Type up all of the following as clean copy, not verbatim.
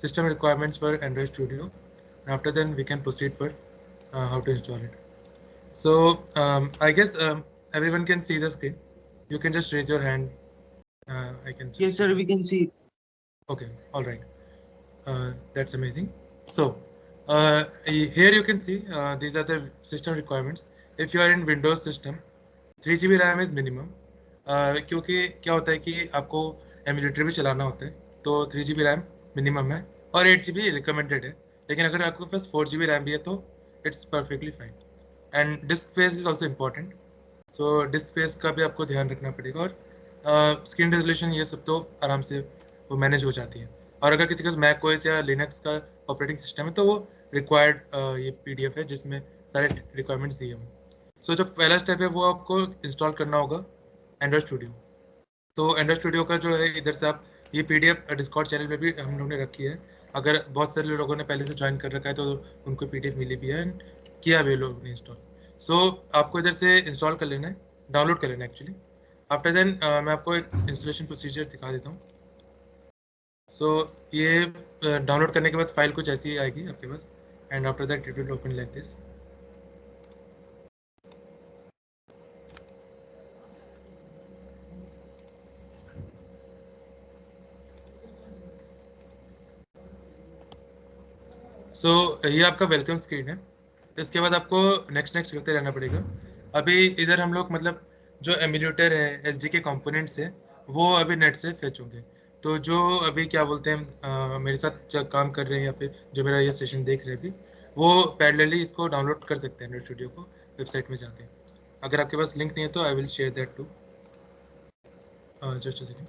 system requirements for Android Studio. And after then we can proceed for how to install it. So I guess everyone can see the screen. You can just raise your hand. I can just Yes, sir, we can see. Okay, all right. That's amazing. So here you can see these are the system requirements. If you are in Windows system, 3 GB RAM is minimum. क्योंकि क्या होता है कि आपको emulator भी चलाना होता है, तो 3 GB रैम मिनिमम है और 8 GB रिकमेंडेड है. लेकिन अगर आपके पास 4 GB रैम भी है तो it's perfectly fine. And disc space is also important. So disc space का भी आपको ध्यान रखना पड़ेगा. और स्क्रीन रेजोल्यूशन ये सब तो आराम से वो मैनेज हो जाती है. और अगर किसी का मैक ओएस या लिनक्स का ऑपरेटिंग सिस्टम है तो वो रिक्वायर्ड ये PDF है जिसमें सारे रिक्वायरमेंट्स दिए हों. सो जो पहला स्टेप है वो आपको इंस्टॉल करना होगा एंड्रॉयड स्टूडियो. तो एंड्रॉयड स्टूडियो का जो है इधर से आप ये PDF डिस्कॉर्ड चैनल पे भी हम लोगों ने रखी है. अगर बहुत सारे लोगों ने पहले से ज्वाइन कर रखा है तो उनको PDF मिली भी है एंड किया भी लोगों ने इंस्टॉल. सो आपको इधर से इंस्टॉल कर लेना है, डाउनलोड कर लेना है एक्चुअली. आफ्टर देन मैं आपको एक इंस्टॉलेशन प्रोसीजर दिखा देता हूँ. सो ये डाउनलोड करने के बाद फाइल कुछ ऐसी आएगी आपके पास and after that it will open like this. So ये आपका वेलकम स्क्रीन है. इसके बाद आपको नेक्स्ट नेक्स्ट करते रहना पड़ेगा. अभी इधर हम लोग मतलब जो एमुलेटर है SDK कंपोनेंट्स है वो अभी नेट से फेच होंगे. तो जो अभी क्या बोलते हैं मेरे साथ जो काम कर रहे हैं या फिर जो मेरा ये सेशन देख रहे हैं अभी, वो पैरेलली इसको डाउनलोड कर सकते हैं एंड्रॉइड स्टूडियो को वेबसाइट में जाके. अगर आपके पास लिंक नहीं है तो I will share that too. Just a second.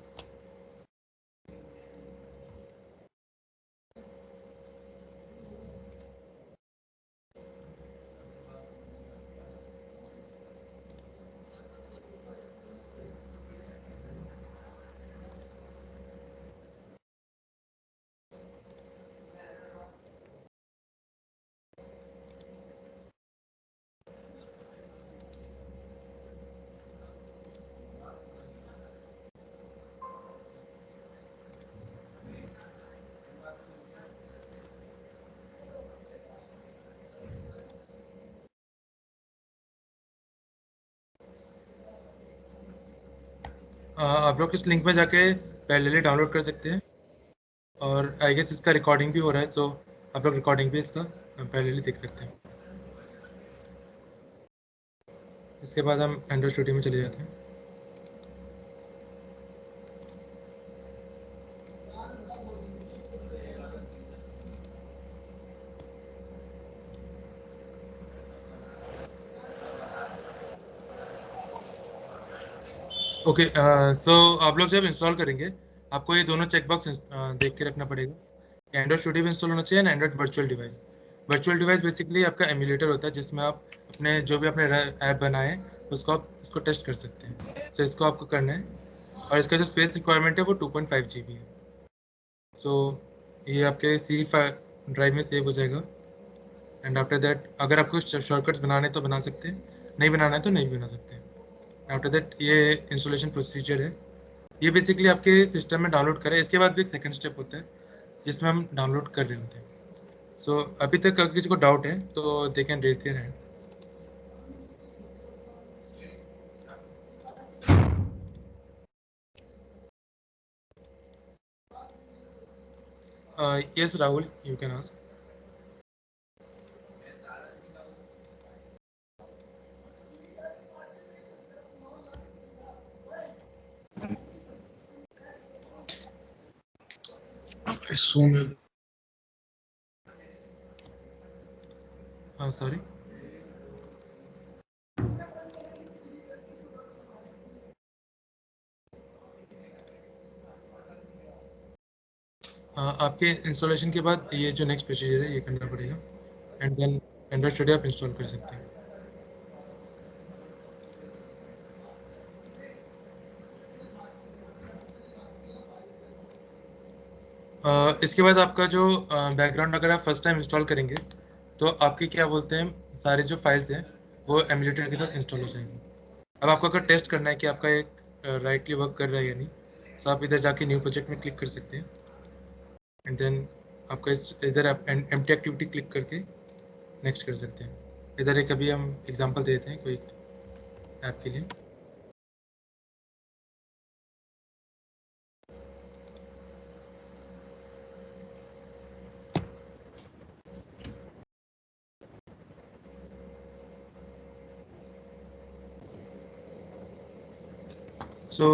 आप लोग इस लिंक पे जाके पैरेलली डाउनलोड कर सकते हैं. और आई गेस इसका रिकॉर्डिंग भी हो रहा है, सो आप लोग रिकॉर्डिंग भी इसका पैरेलली देख सकते हैं. इसके बाद हम एंड्रॉइड स्टूडियो में चले जाते हैं. ओके, सो आप लोग जब इंस्टॉल करेंगे आपको ये दोनों चेकबॉक्स देख के रखना पड़ेगा. एंड्रॉइड स्टूडियो भी इंस्टॉल होना चाहिए and Android virtual device. Virtual device basically आपका एमुलेटर होता है जिसमें आप अपने जो भी आपने ऐप बनाए हैं उसको आप इसको टेस्ट कर सकते हैं. सो इसको आपको करना है. और इसका जो स्पेस रिक्वायरमेंट है वो 2.5 GB है. सो ये आपके C ड्राइव में सेव हो जाएगा. एंड आफ्टर दैट अगर आपको शॉर्टकट्स बनाने तो बना सकते हैं, नहीं बनाना है तो नहीं बना सकते. आफ्टर दैट ये इंस्टॉलेशन प्रोसीजर है. ये बेसिकली आपके सिस्टम में डाउनलोड करें. इसके बाद भी एक सेकंड स्टेप होता है जिसमें हम डाउनलोड कर रहे होते हैं. सो अभी तक अगर किसी को डाउट है तो they can raise their hand. Yes Rahul, you can ask. Sorry. आपके इंस्टॉलेशन के बाद ये जो नेक्स्ट प्रोसीजर है ये करना पड़ेगा एंड देन एंड्रॉइड स्टूडियो आप इंस्टॉल कर सकते हैं. इसके बाद आपका जो बैकग्राउंड अगर आप फर्स्ट टाइम इंस्टॉल करेंगे तो आपके क्या बोलते हैं सारे जो फाइल्स हैं वो एमुलेटर के साथ इंस्टॉल हो जाएंगे. अब आपको अगर टेस्ट करना है कि आपका एक राइटली वर्क कर रहा है या नहीं, तो आप इधर जाके न्यू प्रोजेक्ट में क्लिक कर सकते हैं एंड देन आपका इधर आप एम्प्टी एक्टिविटी क्लिक करके नेक्स्ट कर सकते हैं। इधर एक अभी हम एग्जांपल देते हैं कोई ऐप के लिए। सो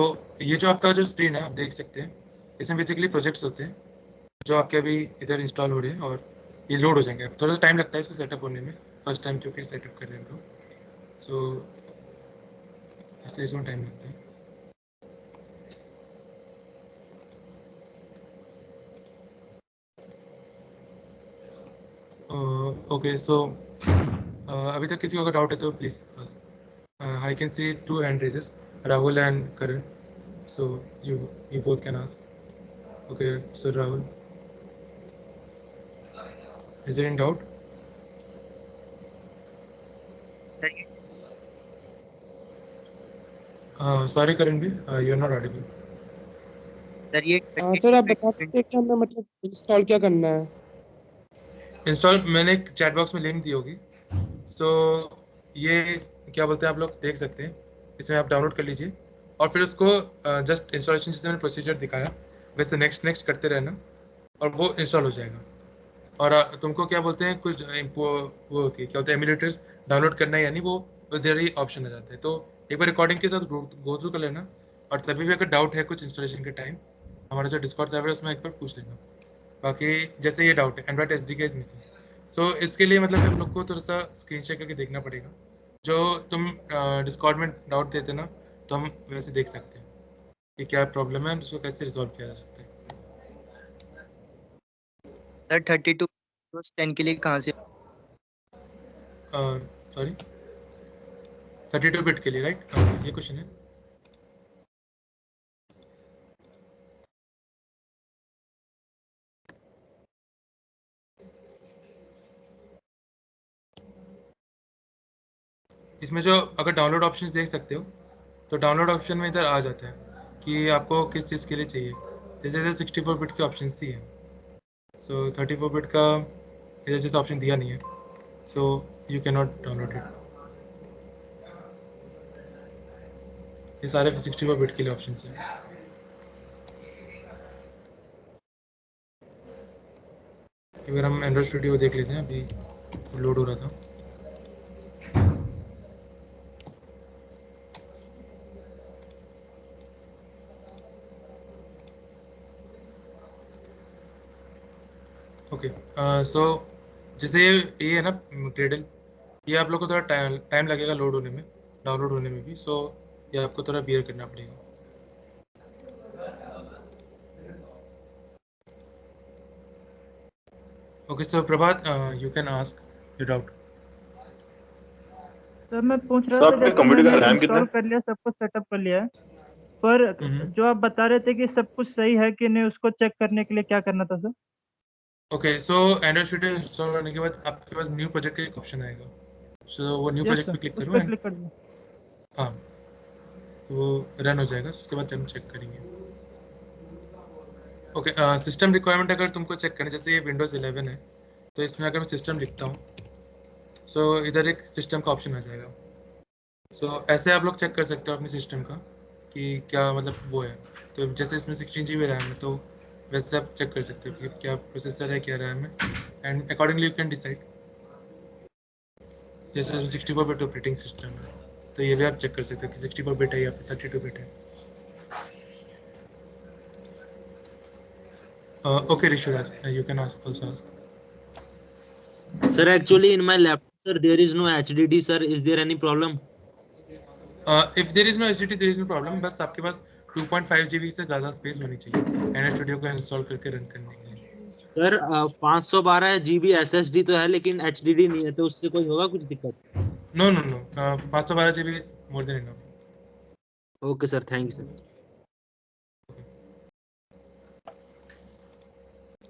ये जो आपका जो स्क्रीन है आप देख सकते हैं, इसमें बेसिकली प्रोजेक्ट्स होते हैं जो आपके अभी इधर इंस्टॉल हो रहे हैं और ये लोड हो जाएंगे। थोड़ा सा टाइम लगता है इसको सेटअप होने में, फर्स्ट टाइम क्योंकि सेटअप कर रहे हैं हम लोग, सो इसलिए इसमें टाइम लगता है। ओके सो अभी तक किसी को अगर डाउट है तो please I can C 2 hand raises, Rahul and Karan, so you both can ask. Okay, so Rahul, is there any doubt? Sorry Karan bhi, you're not audible. Sir ये सर आप बता सकते हैं कि हमें मतलब इंस्टॉल क्या करना है? इंस्टॉल मैंने एक चैट बॉक्स में लिंक दी होगी, सो ये क्या बोलते हैं आप लोग देख सकते हैं, इसमें आप डाउनलोड कर लीजिए और फिर उसको जस्ट इंस्टॉलेशन जैसे मैंने प्रोसीजर दिखाया वैसे नेक्स्ट करते रहना और वो इंस्टॉल हो जाएगा। और तुमको क्या बोलते हैं कुछ वो होती है क्या होता है एमुलेटर्स डाउनलोड करना है या नहीं, वो उधर ही ऑप्शन आ जाता है। तो एक बार रिकॉर्डिंग के साथ गो थ्रू कर लेना और तभी भी अगर डाउट है कुछ इंस्टॉलेशन के टाइम, हमारा जो डिस्कॉर्ड सर्वर है उसमें एक बार पूछ लेना। बाकी जैसे ये डाउट है एंड्रॉइड एसडीके इज मिसिंग, सो इसके लिए मतलब हम लोग को थोड़ा सा स्क्रीन शेयर करके देखना पड़ेगा। जो तुम डिस्कॉर्ड में डाउट देते ना तो हम वैसे देख सकते हैं कि क्या प्रॉब्लम है, उसको कैसे रिजॉल्व किया जा सकता है। सर 32 10 के लिए कहाँ से? सॉरी 32 बिट के लिए राइट, ये क्वेश्चन है। इसमें जो अगर डाउनलोड ऑप्शंस देख सकते हो तो डाउनलोड ऑप्शन में इधर आ जाता है कि आपको किस चीज़ के लिए चाहिए। जैसे इधर 64 बिट के ऑप्शन ही है, सो 34 बिट का इधर जैसे ऑप्शन दिया नहीं है, so you can not download it. ये सारे 64 बिट के लिए ऑप्शन हैं। अगर हम एंड्रॉइड स्टूडियो देख लेते हैं, अभी लोड हो रहा था। ओके सो जैसे ये है ना ग्रेडल, ये आप लोग को थोड़ा टाइम लगेगा लोड होने में, डाउनलोड होने में भी, सो ये आपको थोड़ा बियर करना पड़ेगा। Okay so Prabhat you can ask your doubt. Sir मैं पूछ रहा था जैसे मैंने इंस्टॉल कर लिया, सब कुछ सेटअप कर लिया है, पर जो आप बता रहे थे कि सब कुछ सही है कि नहीं उसको चेक करने के लिए क्या करना था sir? Okay so Android studio install करने के बाद आपके पास न्यू प्रोजेक्ट का एक ऑप्शन आएगा, सो वो न्यू प्रोजेक्ट पे क्लिक उस करो पर एंड क्लिक कर दिया। हाँ तो वो रन हो जाएगा, उसके बाद हम चेक करेंगे। ओके सिस्टम रिक्वायरमेंट अगर तुमको चेक करना, जैसे ये विंडोज़ 11 है तो इसमें अगर मैं सिस्टम लिखता हूँ सो इधर एक सिस्टम का ऑप्शन आ जाएगा। सो ऐसे आप लोग चेक कर सकते हो अपने सिस्टम का कि क्या मतलब वो है। तो जैसे इसमें 16 GB रैम है तो वैसे आप चेक कर सकते हो कि क्या प्रोसेसर है क्या रैम है, and accordingly you can decide. जैसे 64 बिट ऑपरेटिंग सिस्टम है तो ये भी आप चेक कर सकते हो कि 64 बिट है या फिर 32 बिट है। Okay Rishiraj you can also ask. Sir, actually in my laptop, sir, there is no HDD, sir. Is there any problem? If there is no HDD there is no problem, बस आपके पास 2.5 GB से ज़्यादा space होनी चाहिए Android studio को install करके run करने के लिए। सर 512 GB SSD तो है लेकिन HDD नहीं है, तो उससे कोई होगा कुछ दिक्कत? No no no 512 GB is more than enough. Okay sir, thank you sir.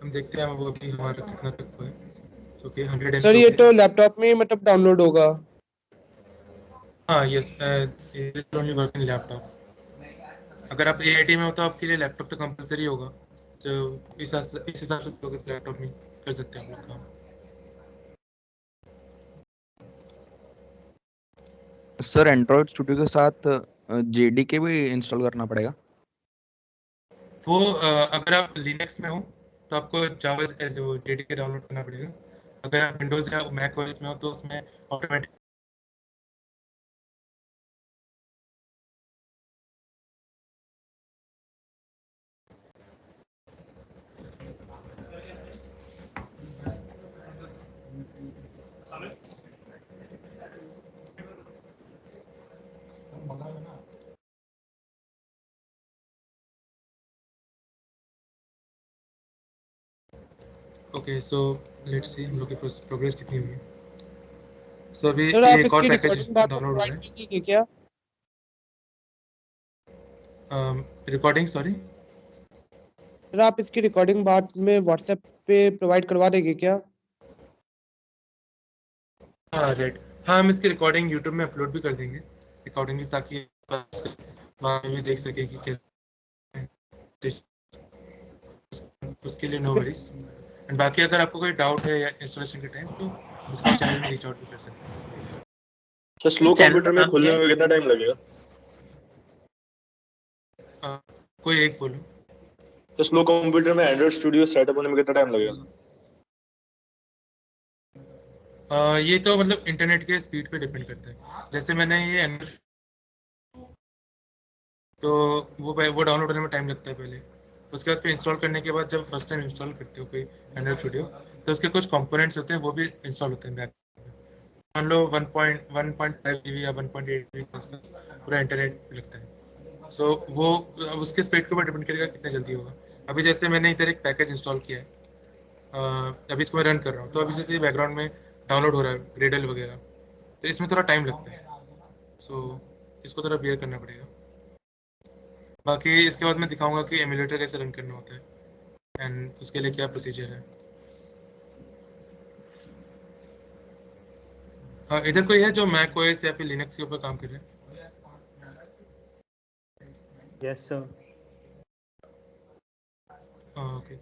हम देखते हैं वो भी हमारा कितना तक हुआ है। सो कि 100 सर ये तो लैपटॉप में मतलब डाउनलोड होगा? हाँ yes it is only work in laptop. अगर आप एआईटी में हो तो आपके लिए लैपटॉप तो कंपलसरी होगा, तो इस हिसाब से लैपटॉप में कर सकते हैं हम लोग काम। सर एंड्रॉइड स्टूडियो के साथ जेडीके भी इंस्टॉल करना पड़ेगा? वो अगर आप लिनक्स में हो तो आपको जावा एज जेडीके डाउनलोड करना पड़ेगा। अगर आप विंडोज या मैक ओएस में हो तो उसमें automatic okay. So let's see हम लोग की प्रोग्रेस कितनी हुई है। सो अभी सर आप एक और इसकी पैकेज रिकॉर्डिंग बाद में डाउनलोड हो प्रोवाइड रहा कर देंगे क्या? है। रिकॉर्डिंग सॉरी सर आप इसकी रिकॉर्डिंग बाद में व्हाट्सएप पे प्रोवाइड करवा देंगे क्या? हाँ राइट। हाँ हम इसकी रिकॉर्डिंग यूट्यूब में अपलोड भी कर देंगे रिकॉर्डिंग, ताकि आप से वहाँ भी देख सके कि कैसे। उसके लिए नो वरीज। एंड बाकी अगर आपको कोई डाउट है या इंस्टॉलेशन के टाइम तो डिस्कॉर्ड चैनल में रीच आउट भी कर सकते हैं। सर स्लो कंप्यूटर में खुलने में कितना टाइम लगेगा? कोई एक बोलो। तो स्लो कंप्यूटर में एंड्रॉइड स्टूडियो सेटअप होने में कितना टाइम लगेगा सर? ये तो मतलब इंटरनेट के स्पीड पे डिपेंड करता है। जैसे मैंने ये तो वो डाउनलोड होने में टाइम लगता है पहले। उसके बाद फिर इंस्टॉल करने के बाद जब फर्स्ट टाइम इंस्टॉल करते हो कोई एंड्रॉइड स्टूडियो तो उसके कुछ कंपोनेंट्स होते हैं वो भी इंस्टॉल होते हैं बैक। मान लो 1.5 GB या 1.8 GB के आसपास पूरा इंटरनेट लगता है। सो वो अब उसके स्पीड के ऊपर डिपेंड करेगा कितना जल्दी होगा। अभी जैसे मैंने इधर एक पैकेज इंस्टॉल किया है, अभी इसको मैं रन कर रहा हूँ, तो अभी जैसे बैकग्राउंड में डाउनलोड हो रहा है ग्रेडल वगैरह, तो इसमें थोड़ा टाइम लगता है। सो इसको थोड़ा बियर करना पड़ेगा। बाकी इसके बाद मैं दिखाऊंगा कि एमुलेटर कैसे रन करना होता है एंड उसके लिए क्या प्रोसीजर है। हाँ इधर कोई है जो मैक ओएस या फिर लिनक्स के ऊपर काम कर रहे हैं? Yes sir. Okay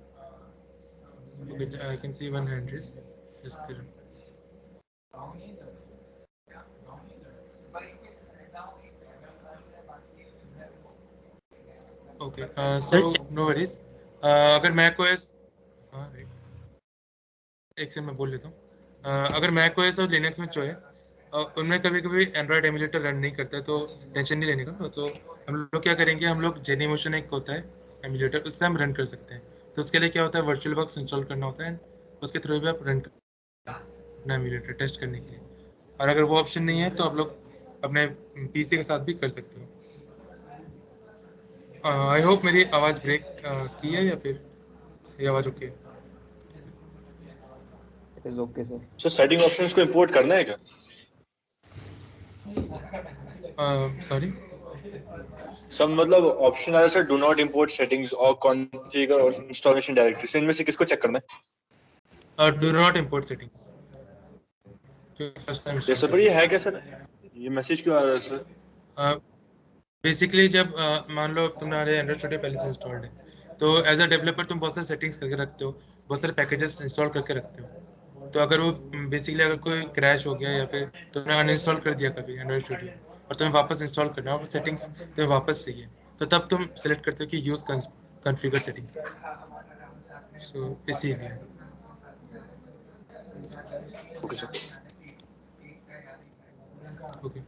okay, I can see one hand raise. Just Kiran. Okay so no worries. अगर मैक ओएस, हाँ राइट, एक से मैं बोल लेता हूँ। अगर मैक ओएस और लिनक्स में जो है उनमें कभी कभी एंड्रॉयड एमुलेटर रन नहीं करता है, तो टेंशन नहीं लेने का। तो हम लोग क्या करेंगे, हम लोग जेनीमोशन एक होता है एमुलेटर, उससे हम रन कर सकते हैं। तो उसके लिए क्या होता है, वर्चुअल बॉक्स इंस्टॉल करना होता है, उसके थ्रू भी आप रन कर अपना एमुलेटर टेस्ट करने के लिए। और अगर वो ऑप्शन नहीं है तो आप लोग अपने पीसी के साथ भी कर सकते हो। आई होप मेरी आवाज़ ब्रेक की है या फिर ये आवाज़ ओके है? It is okay sir. Sir setting options को इंपोर्ट करना है क्या? सॉरी सब मतलब ऑप्शन आया sir, do not import settings और कॉन्फ़िगर और इंस्टॉलेशन डायरेक्टरी, से इनमें से किसको चेक करना है? Do not import settings first time जैसे पर ये है क्या सर? ये मैसेज क्यों आ रहा है सर? बेसिकली जब मान लो तुम्हारे एंड्रॉइड स्टूडियो पहले से इंस्टॉल्ड है, तो एज अ डेवलपर तुम बहुत सारे सेटिंग्स करके रखते हो, बहुत सारे पैकेजेस इंस्टॉल करके रखते हो। तो अगर वो बेसिकली अगर कोई क्रैश हो गया या फिर तुमने अनइंस्टॉल कर दिया कभी एंड्रॉइड स्टूडियो और तुम्हें वापस इंस्टॉल करना है और सेटिंग्स तुम्हें वापस चाहिए, तो तब तुम सेलेक्ट करते हो कि यूज़ कॉन्फ़िगर सेटिंग्स। सो इसीलिए okay sir. Okay.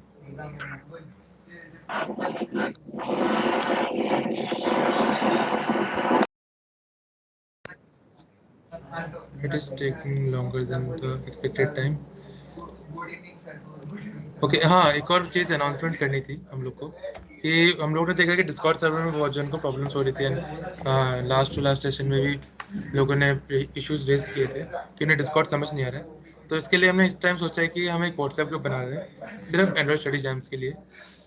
It is taking longer than the expected time. Okay हाँ, एक और चीज़ अनाउंसमेंट करनी थी हम लोग को कि हम लोगों ने देखा कि डिस्कॉर्ड सर्वर में बहुत जन को प्रॉब्लम्स हो रही थी and last to last session में भी लोगों ने इश्यूज रेज किए थे कि उन्हें डिस्कॉर्ड समझ नहीं आ रहा है। तो इसके लिए हमने इस टाइम सोचा है कि हम एक व्हाट्सएप ग्रुप बना रहे हैं सिर्फ एंड्रॉइड स्टडी जैम्स के लिए,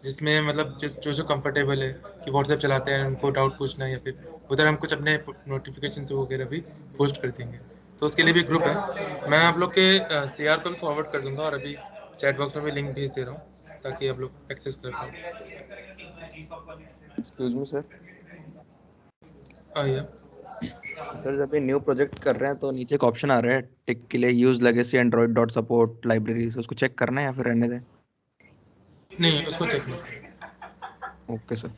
जिसमें मतलब जो जो कंफर्टेबल है कि व्हाट्सएप चलाते हैं उनको डाउट पूछना है या फिर उधर हम कुछ अपने नोटिफिकेशन वगैरह भी पोस्ट कर देंगे। तो उसके लिए भी ग्रुप है, मैं आप लोग के सीआर को भी फॉरवर्ड कर दूंगा और अभी चैट बॉक्स में भी लिंक भेज दे रहा हूँ ताकि आप लोग एक्सेस कर पाओ। Excuse me sir. या सर जब ये न्यू प्रोजेक्ट कर रहे हैं तो नीचे एक ऑप्शन आ रहा है टिक के लिए use legacy Android dot support libraries, उसको चेक करना है या फिर रहने दें? नहीं, उसको चेक नहीं। Okay sir.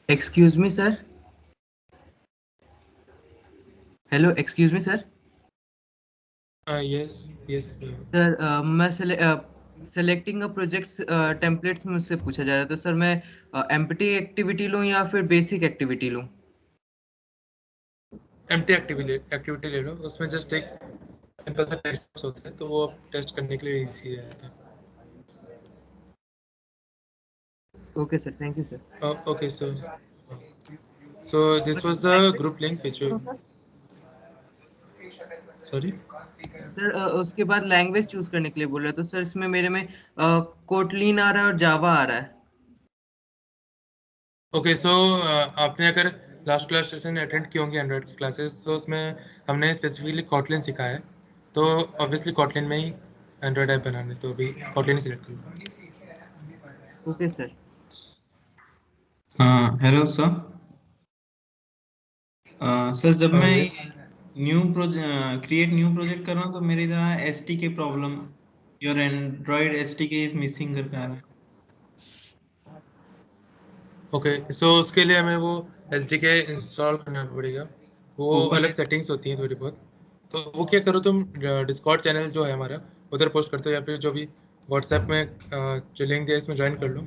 Excuse me sir. Hello, excuse me sir. Yes yes. Sir मैं सेलेक्टिंग अ प्रोजेक्ट्स टेम्पलेट्स में मुझसे पूछा जा रहा है, तो सर मैं एम्प्टी एक्टिविटी लूँ या फिर बेसिक एक्टिविटी लूँ? एम्प्टी एक्टिविटी ले लो, उसमें जस्ट एक सिंपल सा टेस्ट होता है, तो वो टेस्ट करने के लिए इजी रहता है। Okay sir, thank you sir. Okay, so this was the group link which you, sorry, sir उसके बाद लैंग्वेज चूज करने के लिए बोल रहे हैं, तो सर इसमें मेरे में कोटलिन आ रहा है और जावा आ रहा है। okay, so आपने अगर लास्ट क्लास सेशन अटेंड की होंगी एंड्रॉइड की क्लासेस, तो उसमें हमने स्पेसिफिकली कॉटलिन सिखाया है, तो ऑब्वियसली कॉटलिन में ही एंड्रॉइड ऐप बनाने, तो अभी कॉटलिन ही सिलेक्ट करो। Okay sir. Hello sir. Sir जब मैं yes. क्रिएट न्यू प्रोजेक्ट कर रहा हूँ तो मेरे इधर STK problem, your Android STK is missing करके आ रहा है। ओके, सो उसके लिए हमें वो SDK इंस्टॉल करना पड़ेगा, वो Open अलग S- सेटिंग्स होती हैं थोड़ी बहुत, तो वो क्या करो तुम, डिस्कॉर्ड चैनल जो है हमारा उधर पोस्ट करते हो, या फिर जो भी व्हाट्सएप में जो लिंक दिया है इसमें ज्वाइन कर लो,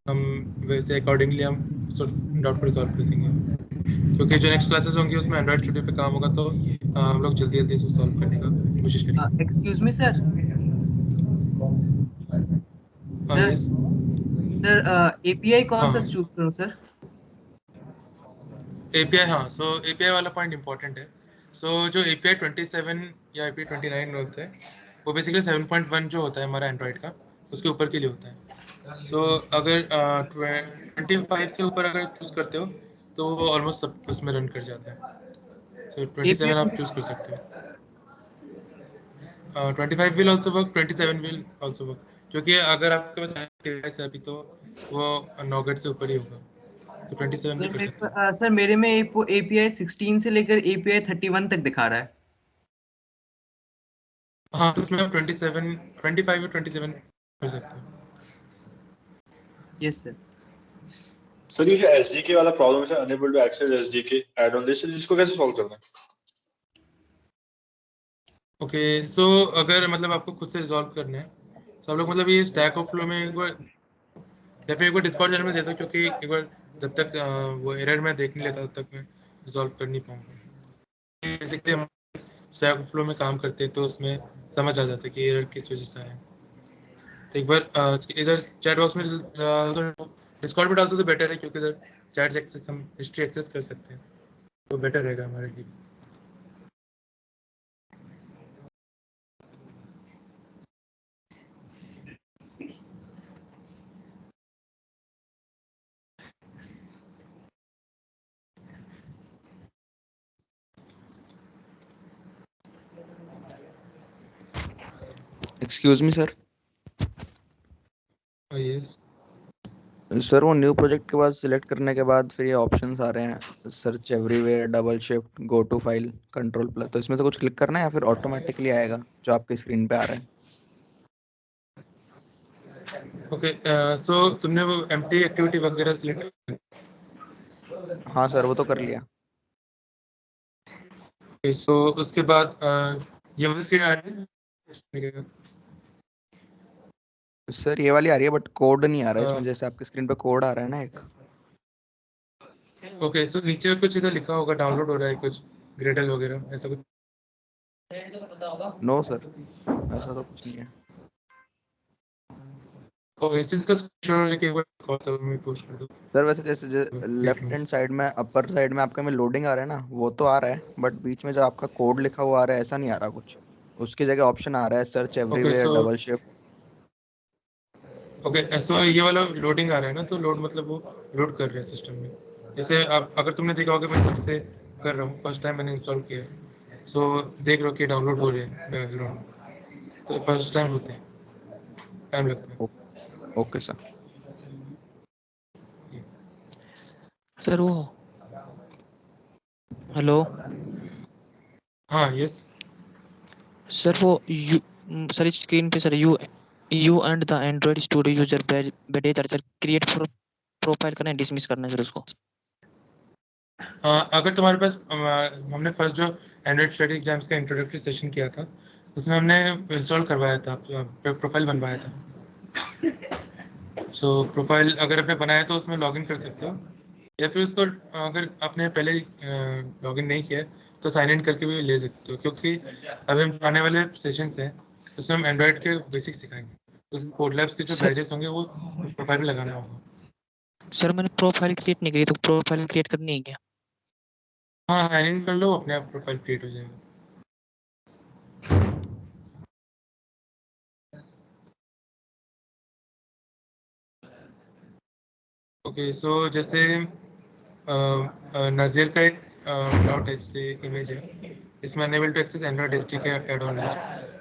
हम वैसे अकॉर्डिंगली हम डाउट को रिजॉल्व कर देंगे, क्योंकि जो नेक्स्ट क्लासेस होंगी उसमें एंड्रॉइड स्टूडियो पे काम होगा, तो हम लोग जल्दी जल्दी इसको सॉल्व करने का कोशिश करेंगे। Excuse me sir. yes. Sir API कौन सा हाँ। चूज करूं सर? API, हाँ, सो API वाला पॉइंट इंपॉर्टेंट है। सो जो API 27 या API 29 होता है, वो बेसिकली 7.1 जो होता है हमारा एंड्रॉइड का, उसके ऊपर के लिए होता है। सो अगर 25 से ऊपर अगर चूज करते हो तो वो ऑलमोस्ट सब उसमें रन कर जाता है, सो 27 आप चूज कर सकते हो। 25 will also work, 27 will also work, क्योंकि अगर आपके पास डिवाइस है अभी तो वो नॉगेट से ऊपर ही होगा, तो 27 भी कर सकते हो। सर मेरे में एपीआई 16 से लेकर एपीआई 31 तक दिखा रहा है। हाँ, तो उसमें आप 25 या 27 कर सकते हो। Yes sir. सर ये जो SDK वाला प्रॉब्लम है, unable to access SDK add on this, इसको कैसे सॉल्व करना है? ओके, सो अगर मतलब आपको खुद से रिजॉल्व करना है, तो आप लोग मतलब ये स्टैक ओवरफ्लो में एक बार या फिर एक बार डिस्कॉर्ड चैनल में दे दो, क्योंकि एक बार जब तक वो एरर मैं देख नहीं लेता तब तक मैं रिजॉल्व कर नहीं पाऊंगा। बेसिकली हम स्टैक ओवरफ्लो में काम करते हैं तो उसमें समझ आ जाता है कि एरर किस वजह से आया है। तो एक बार इधर चैट बॉक्स में डिस्कॉर्ड में डालते तो बेटर है, क्योंकि इधर चैट एक्सेस हम हिस्ट्री एक्सेस कर सकते हैं, तो बेटर रहेगा हमारे लिए। Excuse me sir. Yes. Sir वो न्यू प्रोजेक्ट के बाद सिलेक्ट करने के बाद फिर ये ऑप्शंस आ रहे हैं, search everywhere, double shift, go to file, control plus, तो इसमें से कुछ क्लिक करना है या फिर ऑटोमेटिकली आएगा जो आपके स्क्रीन पे आ रहा है? ओके, सो तुमने वो एम्प्टी एक्टिविटी वगैरह सिलेक्ट? हाँ सर वो तो कर लिया। सो उसके बाद ये वाली स्क्रीन आ रही है। सर ये वाली आ रही है बट कोड नहीं आ रहा है इसमें, हाँ। जैसे आपके स्क्रीन पे कोड आ रहा है ना एक। ओके, सो नीचे कुछ इधर लिखा होगा, डाउनलोड हो रहा है कुछ ग्रेडल वगैरह, ऐसा कुछ? नो सर ऐसा तो कुछ नहीं है। ओके, इस चीज का स्क्रीनशॉट लेके एक बार व्हाट्सएप में पोस्ट कर दो। सर वैसे जैसे लेफ्ट हैंड साइड में, अपर साइड में आपका में लोडिंग आ रहा है ना, वो तो आ रहा है, बट बीच में जो आपका कोड लिखा हुआ आ रहा है ऐसा नहीं आ रहा कुछ। उसकी जगह ऑप्शन आ रहा है search everywhere, so- double shift. Okay, so ये वाला लोडिंग आ रहा है ना, तो लोड मतलब वो लोड कर रहे हैं सिस्टम में। जैसे आप अगर तुमने देखा होगा मैं खुद से कर रहा हूँ, फर्स्ट टाइम मैंने इंस्टॉल किया है, सो देख लो कि डाउनलोड हो रहे हैं बैकग्राउंड, तो फर्स्ट टाइम होते हैं, टाइम लगता है। Okay sir. सर वो हेलो हाँ यस सर वो सर इस स्क्रीन पे sir you and the Android studio user badge sir create profile करना है, डिसमिस करना है सर उसको। अगर तुम्हारे पास हमने फर्स्ट जो एंड्रॉइड स्टडी एग्जाम्स का इंट्रोडक्टरी सेशन किया था उसमें हमने इंस्टॉल करवाया था, प्रोफाइल बनवाया था। सो प्रोफाइल अगर आपने बनाया तो उसमें लॉगिन कर सकते हो, या फिर उसको अगर आपने पहले लॉगिन नहीं किया है तो साइन इन करके भी ले सकते हो, क्योंकि अभी हम आने वाले सेशंस हैं उसमें हम एंड्रॉइड के बेसिक सिखाएंगे, उस कोड लैब्स के जो सर बैचेस होंगे वो प्रोफाइल में लगाना होगा। सर मैंने प्रोफाइल क्रिएट नहीं करी, तो प्रोफाइल क्रिएट करनी है क्या? हाँ साइन इन कर लो, अपने आप प्रोफाइल क्रिएट हो जाएगा। ओके सो जैसे नज़ीर का एक डाउट है, जैसे इमेज है इसमें unable to access Android ST के ऐड ऑन लिस्ट,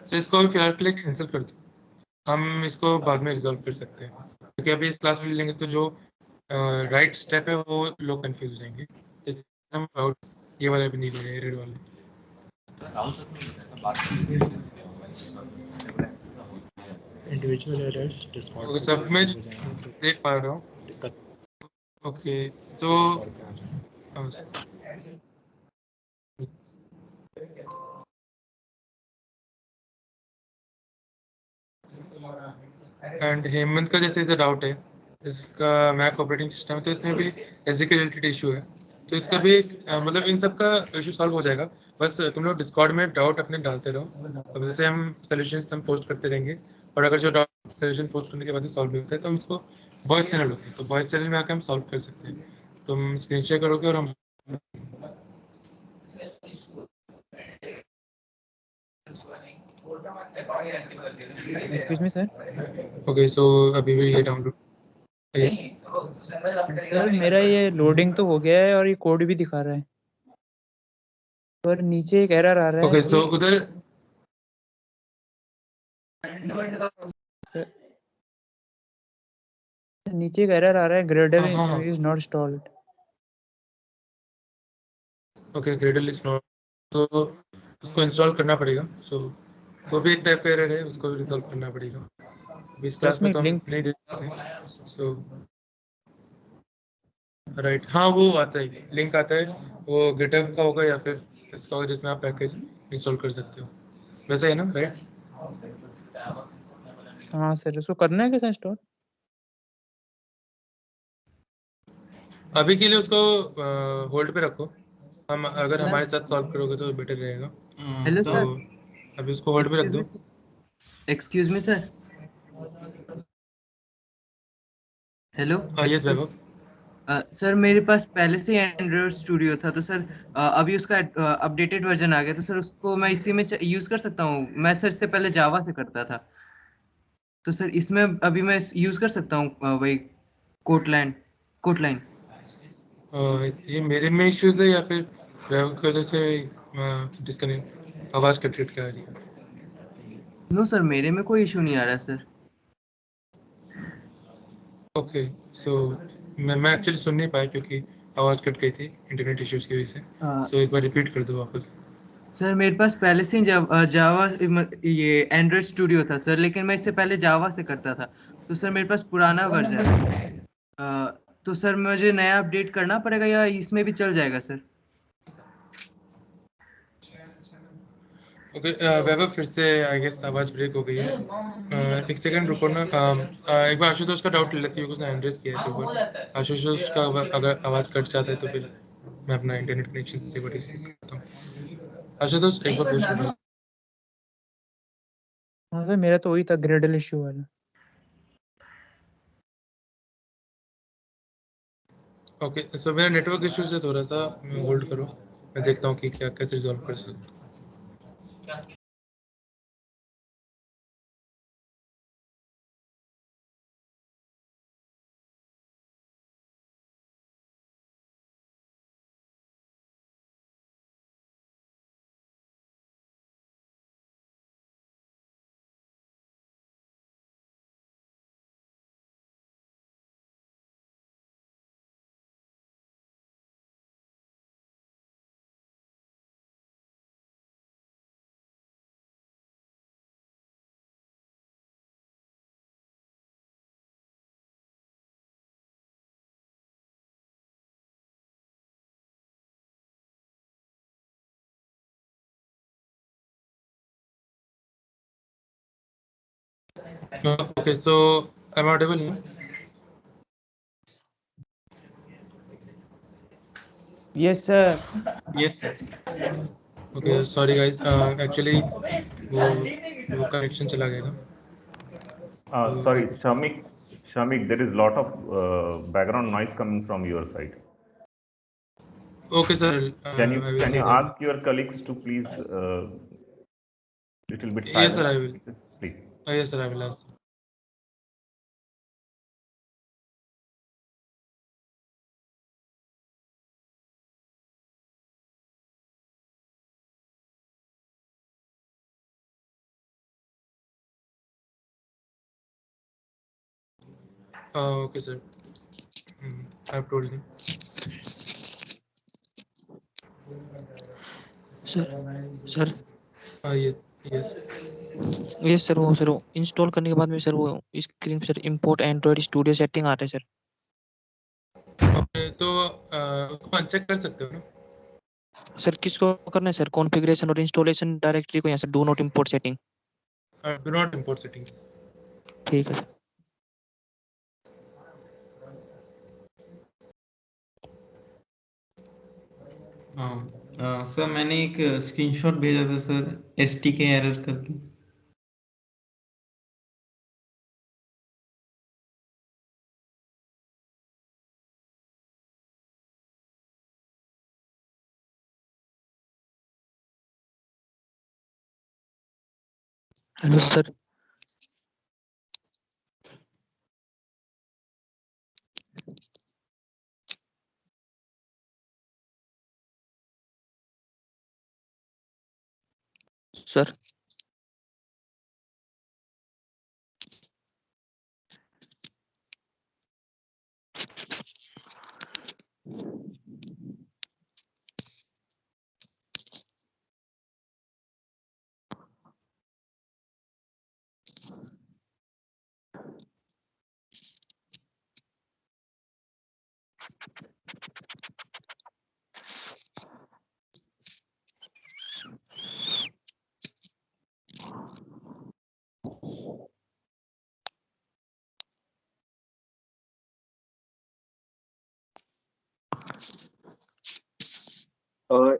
सो इसको भी फिलहाल के लिए कैंसिल कर दो, हम इसको बाद में रिजॉल्व कर सकते हैं, क्योंकि अभी इस क्लास में लेंगे तो जो राइट स्टेप है वो लोग कंफ्यूज हो जाएंगे। जैसे हम ये वाले भी नहीं ले रहे, रेड वाले। इंडिविजुअल एरर्स डिस्कॉर्ड ओके सब में देख पा रहा हूँ। ओके सो एंड हेमंत का जैसे इधर डाउट है, इसका मैक ऑपरेटिंग सिस्टम है तो इसमें भी एसडी के रिलेटेड इशू है, तो इसका भी मतलब इन सब का इशू सॉल्व हो जाएगा। बस तुम लोग डिस्कॉर्ड में डाउट अपने डालते रहो, अब जैसे हम सोल्यूशंस हम पोस्ट करते रहेंगे, और अगर जो डाउट सोल्यूशन पोस्ट करने के बाद सॉल्व नहीं होता है तो हम इसको वॉइस चैनल होते हैं, तो वॉइस चैनल में आकर हम सॉल्व कर सकते हैं। तुम स्क्रीन शेयर करोगे और हम excuse me sir. Okay so अभी भी ये डाउनलोड यस सर मेरा ये लोडिंग तो हो गया है और ये कोड भी दिखा रहा है, पर नीचे एक एरर आ रहा है ओके सो कि उधर नीचे एक एरर आ रहा है, ग्रेडल हाँ is not installed. Okay Gradle is not, तो उसको इंस्टॉल करना पड़ेगा। सो वो भी एक टाइप का एरर है, उसको रिजॉल्व करना पड़ेगा। अभी इस तो क्लास में उसमें तो हम लिंक नहीं देखते। सो राइट हाँ वो आता है, लिंक आता है, वो गिटहब का होगा या फिर इसका होगा जिसमें आप पैकेज इंस्टॉल कर सकते हो, वैसा है ना राइट? हाँ सर, उसको करना है कैसे इंस्टॉल? अभी के लिए उसको होल्ड पे रखो, हम अगर हमारे साथ सॉल्व करोगे तो बेटर रहेगा। हेलो तो सर, अभी उसको होल्ड पे रख दो। Excuse me sir. Hello yes Vaibhav. Sir मेरे पास पहले से एंड्रॉइड स्टूडियो था, तो सर अभी उसका अपडेटेड वर्जन आ गया, तो सर उसको मैं इसी में यूज कर सकता हूँ। मैं सर इससे पहले जावा से करता था, तो सर इसमें अभी मैं यूज कर सकता हूँ वही कोटलाइन। ये मेरे में इश्यूज है या फिर वैभव की वजह से डिस्कनेक्ट आवाज कट कट के आ रही है? नो सर, मेरे में कोई इशू नहीं आ रहा सर। ओके सो मैं एक्चुअली सुन नहीं पाया क्योंकि आवाज कट गई थी इंटरनेट इश्यूज की वजह से। सो एक बार रिपीट कर दो वापस। सर मेरे पास पहले से ही जावा ये एंड्रॉइड स्टूडियो था सर, लेकिन मैं इससे पहले जावा से करता था, तो सर मेरे पास पुराना वर्जन है। तो सर मुझे नया अपडेट करना पड़ेगा या इसमें भी चल जाएगा सर? ओके वैभव फिर से आई गेस आवाज ब्रेक हो गई है। एक सेकंड रुको ना। एक बार आशुतोष का डाउट ले लेती हूँ, उसने एड्रेस किया है तो ऊपर आशुतोष का अगर आवाज कट जाता है तो फिर मैं अपना इंटरनेट कनेक्शन से बड़ी करता हूँ। आशुतोष एक बार पूछ। हाँ सर, मेरा तो वही था ग्रेडल इश्यू वाला। ओके सो मेरा नेटवर्क इशू से थोड़ा सा होल्ड करो, मैं देखता हूँ कि क्या कैसे रिजॉल्व कर सकते हैं। Okay, so I'm audible now. Yes, sir. Yes, sir. Okay, sorry guys. Actually वो कनेक्शन चला गया था. Sorry, Shamik, there is lot of background noise coming from your side. Okay, sir. Can I will you see that. ask your colleagues to please little bit Yes, sir. silent? I will. Please. Yes, sir. I will ask. Okay, sir. I've told him. Sir Yes, yes. ये sir वो install करने के बाद में sir वो screen पे sir import Android studio setting आ रहा है सर. Okay, तो उसको अनचेक कर सकते हो ना. सर किसको करना है सर? कॉन्फ़िगरेशन और इंस्टॉलेशन डायरेक्टरी को यहाँ से do not import setting. Do not import settings. ठीक है सर. सर मैंने एक स्क्रीनशॉट भेजा था सर, STK एरर करके. Hello sir. Sir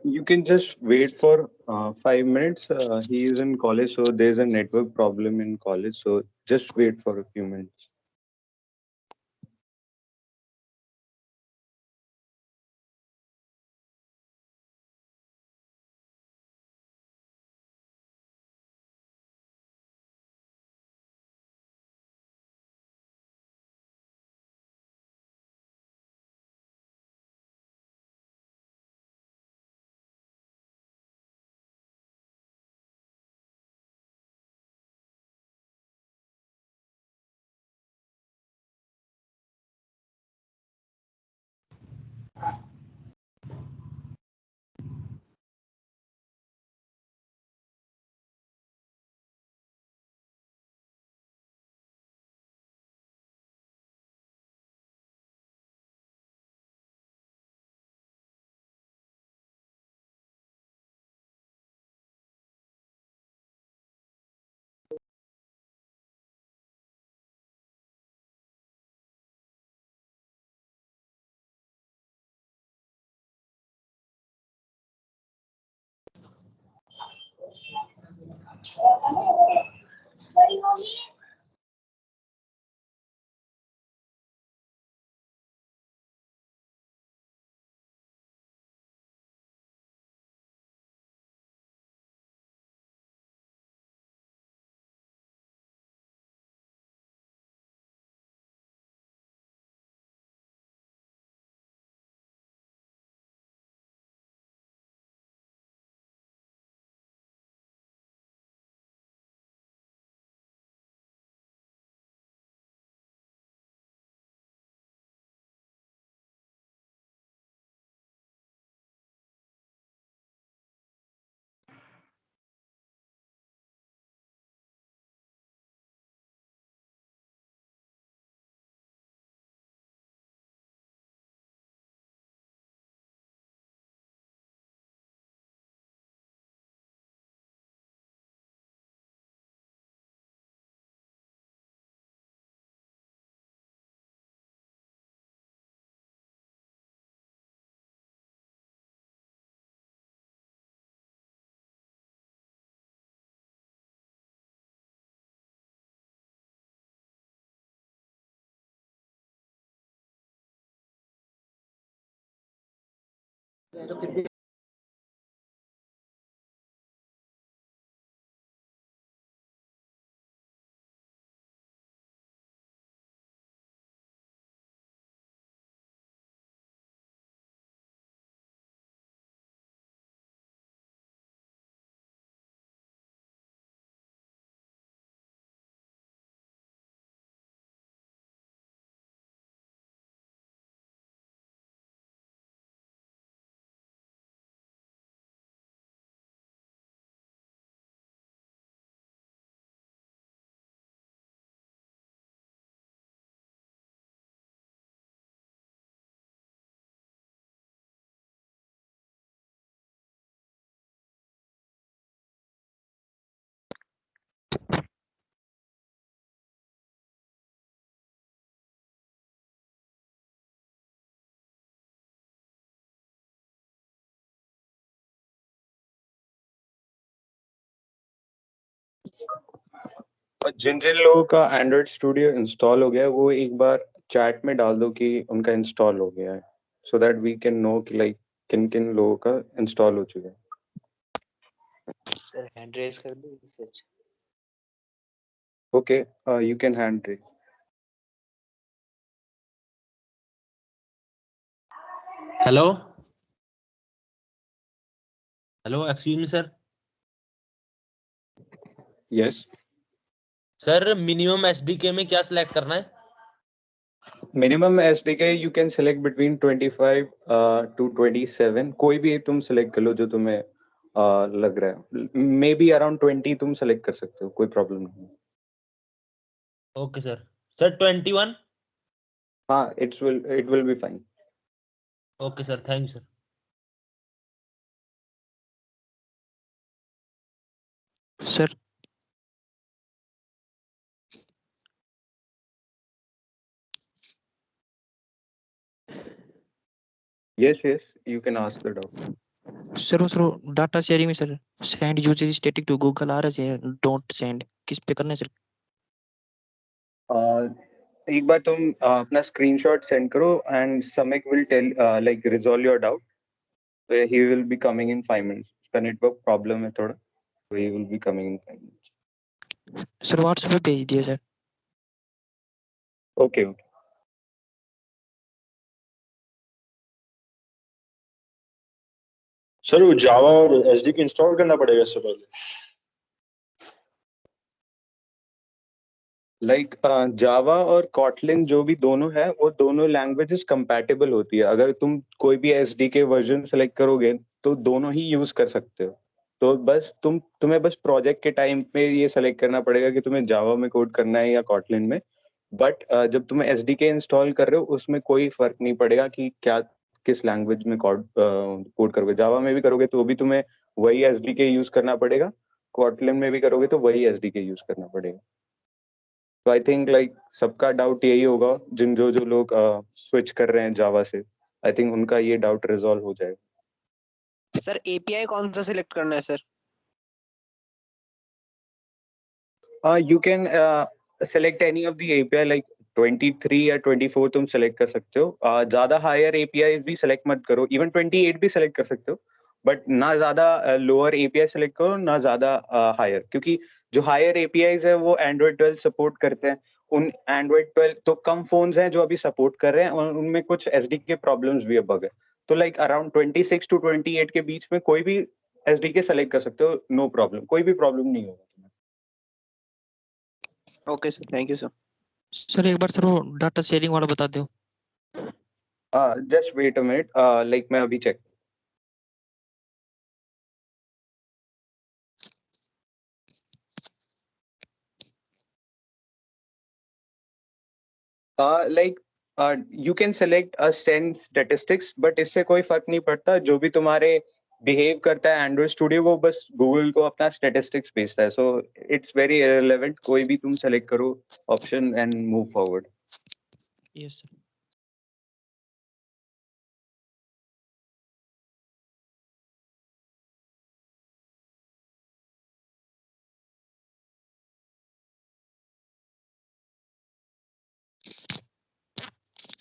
You can just wait for 5 minutes. He is in college, so there's a network problem in college. So just wait for a few minutes. और जिन जिन लोगों का Android studio install हो गया है वो एक बार chat में डाल दो कि उनका इंस्टॉल हो गया है, so that we can know कि लाइक किन किन लोगों का इंस्टॉल हो चुका है. सर हैंड रेज कर दो सच. Okay, you can hand raise. Hello hello, excuse me sir. Yes. Sir minimum SDK में क्या सिलेक्ट करना है? Minimum SDK you can select between 25 to 27. कोई भी तुम select कर लो जो तुम्हें लग रहा है. Maybe around 20 तुम select कर सकते हो, कोई problem नहीं. Okay sir. सर 21. हाँ, it will be fine. Okay sir, thank you sir. Sir Yes, you can ask the doubt. Sir data sharing में sir send usage static to Google आ रहा है, डोंट सेंड किस पे करना है सर? एक बार तुम अपना स्क्रीनशॉट सेंड करो and Samik will tell like resolve your doubt. He will be coming in 5 minutes. उसका नेटवर्क प्रॉब्लम है थोड़ा, so he will be coming in 5 minutes. Sir WhatsApp पे भेज दिया सर. Okay. सर वो जावा और एसडीके इंस्टॉल करना पड़ेगा इससे पहले. लाइक जावा और कॉटलिन जो भी दोनों है वो दोनों लैंग्वेजेस कंपैटिबल होती है. अगर तुम कोई भी एसडीके वर्जन सेलेक्ट करोगे तो दोनों ही यूज कर सकते हो. तो बस तुम्हें बस प्रोजेक्ट के टाइम पे ये सेलेक्ट करना पड़ेगा कि तुम्हें जावा में कोड करना है या कॉटलिन में. बट जब तुम एसडीके इंस्टॉल कर रहे हो उसमें कोई फर्क नहीं पड़ेगा कि क्या किस लैंग्वेज में कोड करोगे. जावा में भी करोगे तो भी तुम्हें वही एसडीके यूज करना पड़ेगा, कॉटलिन में भी करोगे तो वही एसडीके यूज करना पड़ेगा. तो आई थिंक लाइक सबका डाउट यही होगा जो लोग स्विच कर रहे हैं जावा से. आई थिंक उनका ये डाउट रिजॉल्व हो जाएगा. सर एपीआई कौन सा सिलेक्ट करना है sir? You can select any of the API like 23 या 24 तुम सेलेक्ट कर सकते हो. ज्यादा हायर एपीआई भी सेलेक्ट मत करो. इवन 28 भी सेलेक्ट कर सकते हो, बट ना ज्यादा लोअर एपीआई सेलेक्ट करो ना ज्यादा हायर, क्योंकि जो हायर एपीआईज है वो एंड्रॉइड 12 सपोर्ट करते हैं. उन एंड्रॉइड 12 तो कम फोन्स हैं जो अभी सपोर्ट कर रहे हैं और उनमें कुछ एसडीके प्रॉब्लम्स भी अब है. तो लाइक अराउंड 26 टू 28 के बीच में कोई भी एसडीके सेलेक्ट कर सकते हो, नो प्रॉब्लम, कोई भी प्रॉब्लम नहीं होगा. Okay sir, thank you sir. Sir एक बार सर वो डाटा शेयरिंग वाला बता दो. Just wait a minute, like मैं अभी check. Like you can select send statistics, but इससे कोई फर्क नहीं पड़ता. जो भी तुम्हारे बिहेव करता है एंड्रॉइड स्टूडियो वो बस गूगल को अपना स्टैटिस्टिक्स भेजता है. So it's very irrelevant. कोई भी तुम सेलेक्ट करो option and move forward. Yes sir.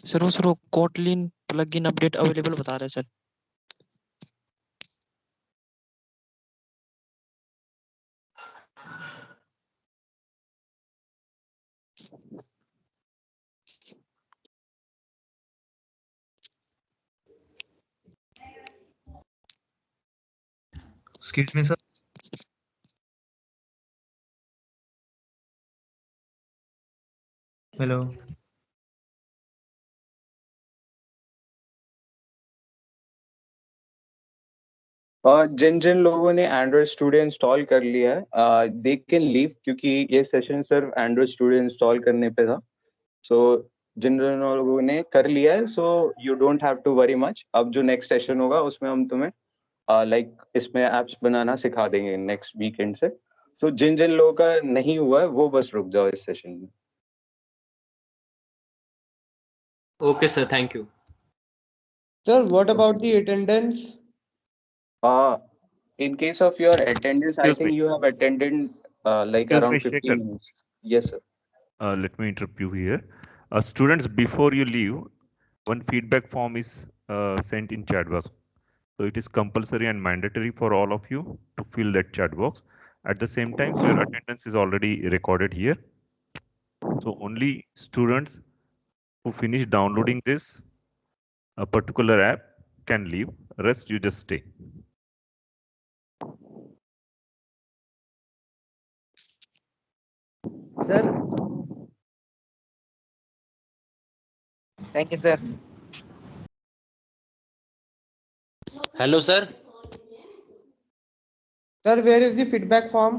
Sir वो कोटलिन प्लगइन अपडेट अवेलेबल बता रहा है sir. Excuse me, sir. Hello. जिन जिन लोगों ने एंड्रॉइड स्टूडियो इंस्टॉल कर लिया है दे कैन लीव, क्योंकि ये सेशन सिर्फ एंड्रॉइड स्टूडियो इंस्टॉल करने पे था। सो जिन जिन लोगों ने कर लिया है, so you don't have to worry much. अब जो नेक्स्ट सेशन होगा उसमें हम तुम्हें इसमें एप्स बनाना सिखा देंगे नेक्स्ट वीकेंड से। सो जिन जिन लोगों का नहीं हुआ है वो बस रुक जाओ इस सेशन में। Okay, sir. Thank you. Sir, what about the attendance? In case of your attendance, I Excuse think me. you have attended like Excuse around me, 15 Shekhar. minutes. Yes, sir. Let me interrupt you here. Students, before you leave, one feedback form is sent in chat box. So it is compulsory and mandatory for all of you to fill that chat box. At the same time, your attendance is already recorded here. So only students who finish downloading this a particular app can leave. Rest you just stay. Sir. Thank you, sir. Hello, sir. Sir, where is the feedback form?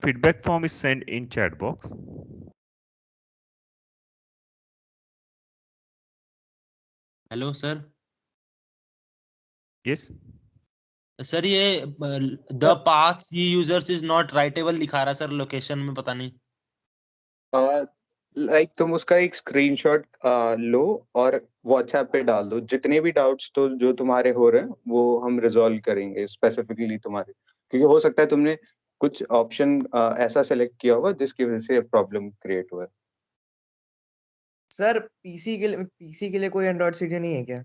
Feedback form is sent in chat box. Hello, sir. Yes. Sir ये the path users is not writable दिखा रहा sir location में, पता नहीं। Like तुम उसका एक screenshot लो और व्हाट्सएप पे डाल दो। जितने भी डाउट्स तो जो तुम्हारे हो रहे हैं वो हम रिजॉल्व करेंगे स्पेसिफिकली तुम्हारे, क्योंकि हो सकता है तुमने कुछ ऑप्शन ऐसा सेलेक्ट किया होगा जिसकी वजह से प्रॉब्लम क्रिएट हुआ है। सर पीसी के लिए कोई एंड्रॉइड स्टूडियो नहीं है क्या?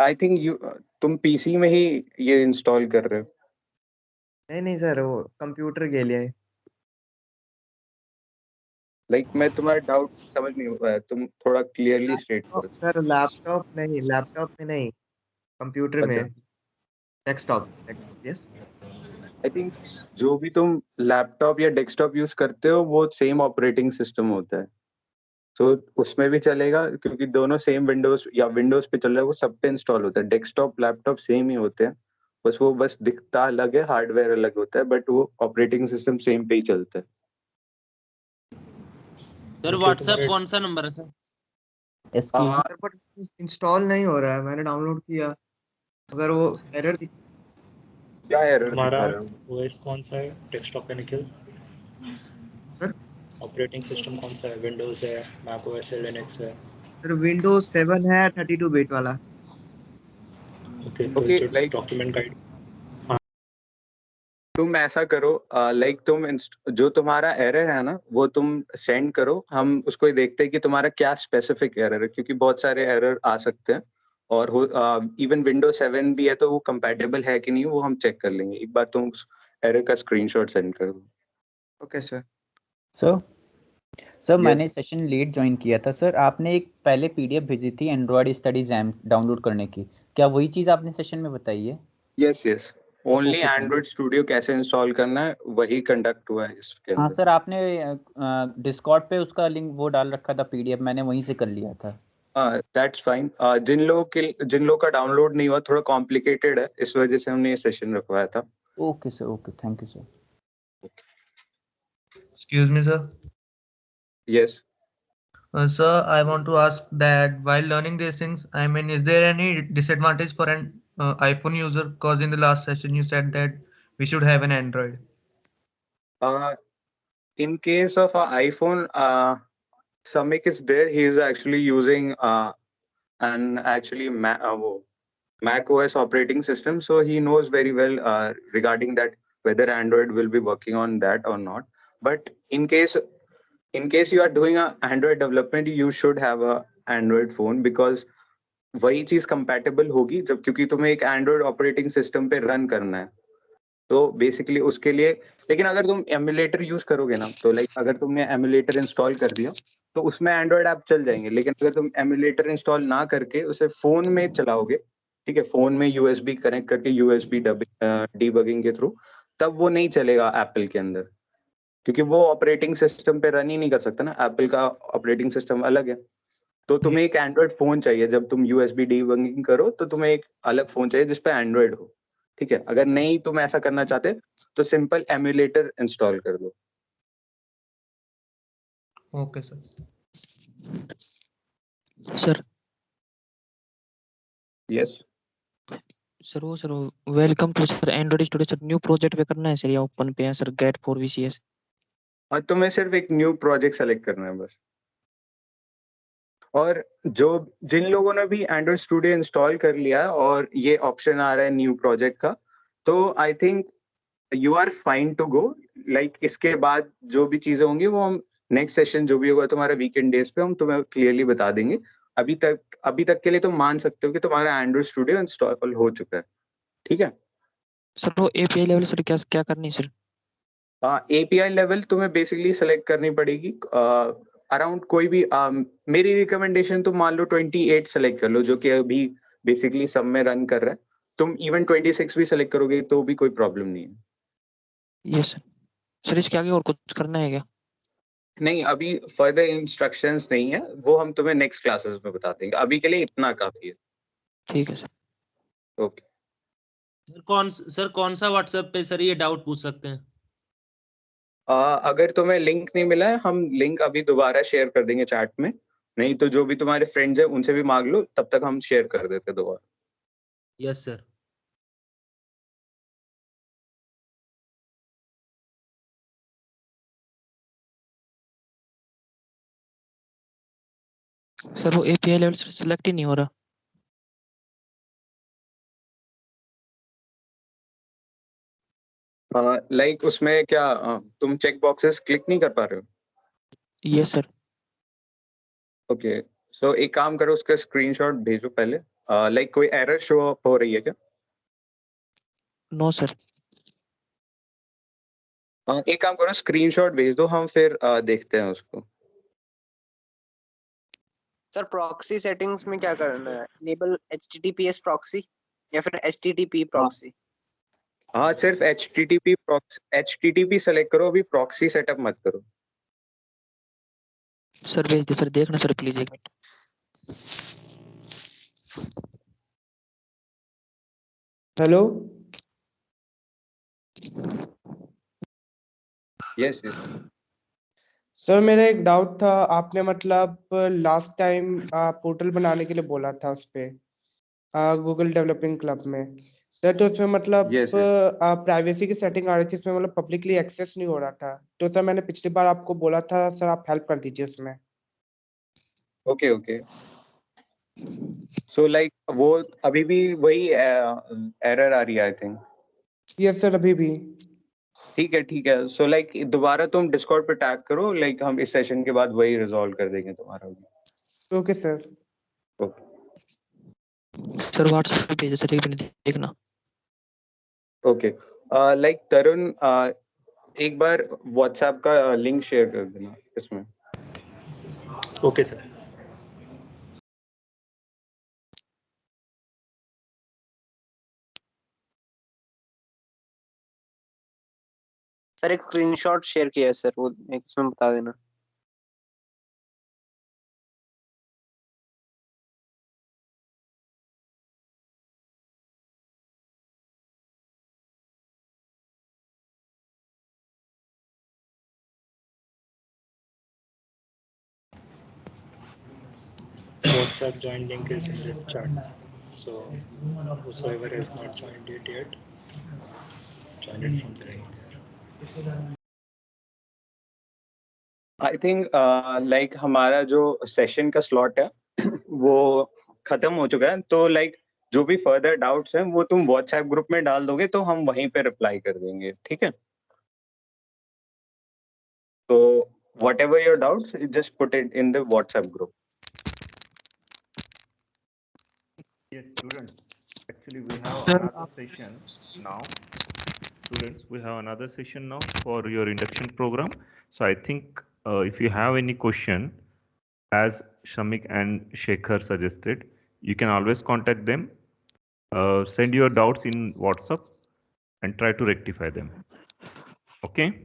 आई थिंक तुम पीसी में ही ये इंस्टॉल कर रहे हो। नहीं सर, वो कंप्यूटर के लिए। लाइक मैं तुम्हारा डाउट समझ नहीं पाया, तुम थोड़ा क्लियरली स्टेट करो। सर लैपटॉप में नहीं, कंप्यूटर में, डेस्कटॉप। यस। आई थिंक जो भी तुम लैपटॉप या डेस्कटॉप यूज करते हो वो सेम ऑपरेटिंग सिस्टम होता है, तो उसमें भी चलेगा, क्योंकि दोनों सेम विंडोज या विंडोज पे चल रहा है, वो सब पे इंस्टॉल होता है। डेस्कटॉप लैपटॉप सेम ही होते हैं, बस दिखता अलग है, हार्डवेयर अलग होता है, बट वो ऑपरेटिंग सिस्टम सेम पे ही चलता है। सर व्हाट्सएप कौन सा नंबर है सर? सर बट इंस्टॉल नहीं हो रहा है, मैंने डाउनलोड किया, अगर वो एरर क्या एरर तुम्हारा दिखा रहा है? ओएस कौन सा है डेस्कटॉप पे निखिल? ऑपरेटिंग सिस्टम कौन सा है? विंडोज है, मैक ओएस है, लिनक्स है? सर विंडोज 7 है, 32 बिट वाला। ओके, Okay, तो like- डॉक्यूमेंट गाइड तुम ऐसा करो, लाइक जो तुम्हारा एरर है ना वो तुम सेंड करो, हम उसको ही देखते हैं कि तुम्हारा क्या स्पेसिफिक एरर है, क्योंकि बहुत सारे एरर आ सकते हैं, और इवन विंडोज 7 भी है तो वो कंपैटिबल है कि नहीं वो हम चेक कर लेंगे। एक बार तुम उस एरर का स्क्रीनशॉट सेंड कर दो। Okay sir. सर मैंने सेशन लेट ज्वाइन किया था सर। आपने एक पहले पीडीएफ भेजी थी एंड्रॉयड स्टडीज डाउनलोड करने की, क्या वही चीज़ आपने सेशन में बताई है? यस, ओनली एंड्रॉइड स्टूडियो कैसे इंस्टॉल करना है वही कंडक्ट हुआ है इसके हाँ अंदर। सर, आपने डिस्कॉर्ड पे उसका लिंक वो डाल रखा था पीडीएफ, मैंने वहीं से कर लिया था। That's fine. जिन लोगों का डाउनलोड नहीं हुआ, थोड़ा कॉम्प्लिकेटेड है, इस वजह से हमने ये सेशन रखवाया था। Okay sir, okay, thank you sir. Excuse me, sir. Yes. Sir, I want to ask that while learning these things, I mean, is there any disadvantage for an iPhone user? Because in the last session you said that we should have an Android. In case of an iPhone, Samik is there. He is actually using Mac OS operating system, so he knows very well regarding that whether Android will be working on that or not. But in case you are doing a Android development, you should have a Android phone, because वही चीज compatible होगी जब, क्योंकि तुम्हें एक Android operating system पे run करना है, तो बेसिकली उसके लिए, लेकिन अगर तुम एमुलेटर यूज करोगे ना, तो लाइक अगर तुमने एमुलेटर इंस्टॉल कर दिया तो उसमें एंड्रॉयड ऐप चल जाएंगे, लेकिन अगर तुम एमुलेटर इंस्टॉल ना करके उसे फोन में चलाओगे, ठीक है, फोन में यूएसबी कनेक्ट करके यूएसबी डीबगिंग के थ्रू, तब वो नहीं चलेगा एप्पल के अंदर, क्योंकि वो ऑपरेटिंग सिस्टम पे रन ही नहीं कर सकता ना, एप्पल का ऑपरेटिंग सिस्टम अलग है। तो तुम्हें एक एंड्रॉयड फोन चाहिए, जब तुम यूएसबी डीबगिंग करो तो तुम्हें एक अलग फोन चाहिए जिसपे एंड्रॉयड हो, ठीक है। अगर नहीं तुम ऐसा करना चाहते तो सिंपल एमुलेटर इंस्टॉल कर दो। Okay sir. Sir yes sir welcome to sir Android studio sir. New project पे करना है सर या ओपन पे है सर? Get for VCS। और तुम्हें सिर्फ एक न्यू प्रोजेक्ट सेलेक्ट करना है बस। और जो जिन लोगों ने भी एंड्रॉइड स्टूडियो इंस्टॉल कर लिया है और ये ऑप्शन आ रहा है न्यू प्रोजेक्ट का, तो I think you are fine to go. Like इसके बाद जो भी चीजें होंगी वो हम नेक्स्ट सेशन जो भी होगा तुम्हारे वीकेंड डेज पे हम तुम्हें क्लियरली बता देंगे। अभी तक के लिए तुम मान सकते हो कि तुम्हारा एंड्रॉइड स्टूडियो इंस्टॉल हो चुका है, ठीक है। सर वो API लेवल सर क्या करनी है सर? API लेवल तुम्हें बेसिकली सेलेक्ट करनी पड़ेगी अराउंड कोई भी मेरी रिकमेंडेशन तुम मान लो 28 सेलेक्ट कर लो, जो कि अभी बेसिकली सब में रन कर रहा है। तुम इवन 26 भी सेलेक्ट करोगे तो भी कोई प्रॉब्लम नहीं है। Yes sir. इसके आगे और कुछ करना है क्या? नहीं, अभी फर्दर इंस्ट्रक्शंस नहीं है, वो हम तुम्हें नेक्स्ट क्लासेस में बता देंगे। अभी के लिए इतना काफी है। ठीक है सर। ओके सर कौन सा व्हाट्सएप पे सर ये डाउट पूछ सकते हैं? अगर तुम्हें लिंक नहीं मिला है, हम लिंक अभी दोबारा शेयर कर देंगे चैट में। नहीं तो जो भी तुम्हारे फ्रेंड्स हैं उनसे भी मांग लो, तब तक हम शेयर कर देते दोबारा। Yes sir. सर वो API लेवल सेलेक्ट ही नहीं हो रहा। लाइक उसमें क्या तुम चेक बॉक्सेस क्लिक नहीं कर पा रहे हो? Yes sir. ओके, सो एक काम करो, उसका स्क्रीनशॉट भेजो पहले। लाइक कोई एरर शो अप हो रही है क्या? No sir. एक काम करो, स्क्रीनशॉट भेज दो, हम फिर देखते हैं उसको। सर प्रॉक्सी सेटिंग्स में क्या करना है? इनेबल HTTPS प्रॉक्सी या फिर HTTP प्रॉक्सी? हाँ, सिर्फ HTTP सेलेक्ट करो, अभी प्रॉक्सी सेटअप मत करो। सर भेज दे सर, देखना सर प्लीज एक मिनट। हेलो यस सर, मेरा एक डाउट था। आपने मतलब लास्ट टाइम पोर्टल बनाने के लिए बोला था उस पे गूगल डेवलपिंग क्लब में सर, तो उसमें मतलब प्राइवेसी की सेटिंग आ रही थी, इसमें मतलब पब्लिकली एक्सेस नहीं हो रहा था। तो सर मैंने पिछली बार आपको बोला था सर, आप हेल्प कर दीजिए उसमें। ओके सो लाइक वो अभी भी वही एरर आ रही है आई थिंक। यस सर, अभी भी। ठीक है, सो लाइक दोबारा तुम डिस्कॉर्ड पे टैग करो, लाइक हम इस सेशन के बाद वही रिजॉल्व कर देंगे तुम्हारा भी। Okay sir. सर व्हाट्सएप पे भेजे सर, एक मिनट देखना। ओके लाइक तरुण एक बार व्हाट्सएप का लिंक शेयर कर देना इसमें। Okay sir. सर एक स्क्रीनशॉट शेयर किया है सर, वो एक उसमें बता देना। WhatsApp join link is in the chat. So whosoever has not joined it yet, join it from the link there. I think like हमारा जो सेशन का स्लॉट है वो खत्म हो चुका है, तो लाइक जो भी फर्दर डाउट्स हैं वो तुम व्हाट्सएप ग्रुप में डाल दोगे तो हम वहीं पे रिप्लाई कर देंगे, ठीक है। तो whatever your doubts, just put it in the WhatsApp group. Yes, students. Actually, we have another session now. students, we have another session now for your induction program. So I think if you have any question, as Shamik and Shekhar suggested, you can always contact them, send your doubts in WhatsApp and try to rectify them. Okay?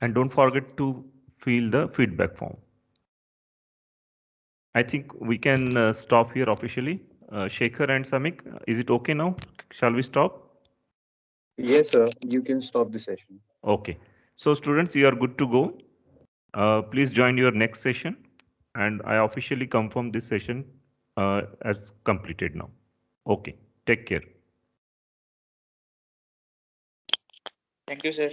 And don't forget to fill the feedback form. I think we can stop here officially. Shekhar and Samik, is it okay now? Shall we stop? Yes, sir. You can stop the session. Okay. So students, you are good to go. Please join your next session. And I officially confirm this session as completed now. Okay. Take care. Thank you, sir.